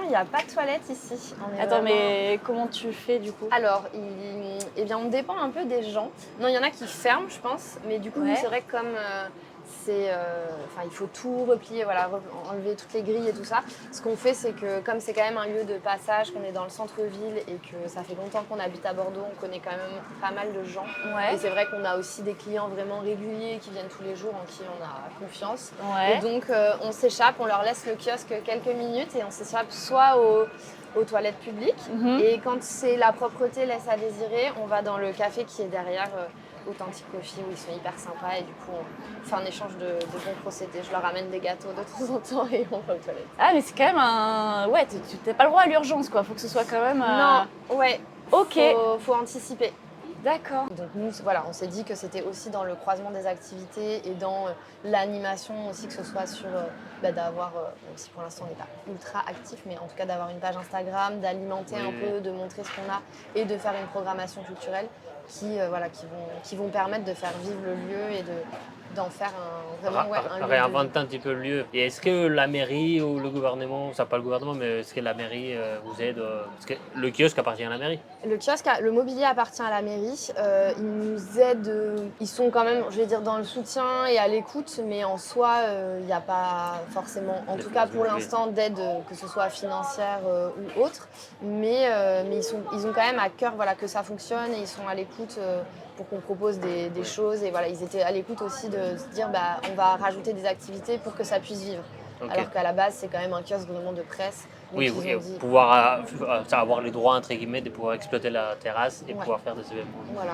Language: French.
il n'y a pas de toilette ici. Attends, mais comment tu fais du coup? Alors, eh bien, on dépend un peu des gens. Non, il y en a qui ferment, je pense, mais du coup, nous, Ouais. c'est vrai que comme enfin, il faut tout replier, voilà, enlever toutes les grilles et tout ça. Ce qu'on fait, c'est que comme c'est quand même un lieu de passage, qu'on est dans le centre-ville et que ça fait longtemps qu'on habite à Bordeaux, on connaît quand même pas mal de gens. Ouais. Et c'est vrai qu'on a aussi des clients vraiment réguliers qui viennent tous les jours, en qui on a confiance. Ouais. Et donc, on s'échappe, on leur laisse le kiosque quelques minutes et on s'échappe soit aux toilettes publiques. Et quand c'est la propreté laisse à désirer, on va dans le café qui est derrière, Authentic Coffee, où ils sont hyper sympas. Et du coup, on fait un échange de bons procédés. Je leur amène des gâteaux de temps en temps et on va aux toilettes. Ah, mais c'est quand même un. Ouais, tu t'es pas le droit à l'urgence, quoi. Faut que ce soit quand même. Non, ouais, Ok. faut anticiper. D'accord. Donc nous, voilà, on s'est dit que c'était aussi dans le croisement des activités et dans l'animation aussi, que ce soit sur d'avoir, même si pour l'instant on n'est pas ultra actif, mais en tout cas d'avoir une page Instagram, d'alimenter un peu, de montrer ce qu'on a et de faire une programmation culturelle qui vont permettre de faire vivre le lieu et d'en faire un lieu de vie. Réinventer un petit peu le lieu. Et est-ce que la mairie ou le gouvernement, ça pas le gouvernement, mais est-ce que la mairie vous aide parce que le kiosque appartient à la mairie? Le mobilier appartient à la mairie. Ils nous aident, ils sont quand même, je vais dire, dans le soutien et à l'écoute, mais en soi, il n'y a pas forcément, en tout cas pour l'instant, d'aide, que ce soit financière ou autre. Mais ils ont quand même à cœur que ça fonctionne et ils sont à l'écoute pour qu'on propose des choses. Et voilà, ils étaient à l'écoute aussi de se dire, on va rajouter des activités pour que ça puisse vivre. Ok. Alors qu'à la base, c'est quand même un kiosque vraiment de presse. Donc Oui, ils ont dit, pouvoir avoir les droits entre guillemets de pouvoir exploiter la terrasse et Ouais. pouvoir faire des événements. voilà.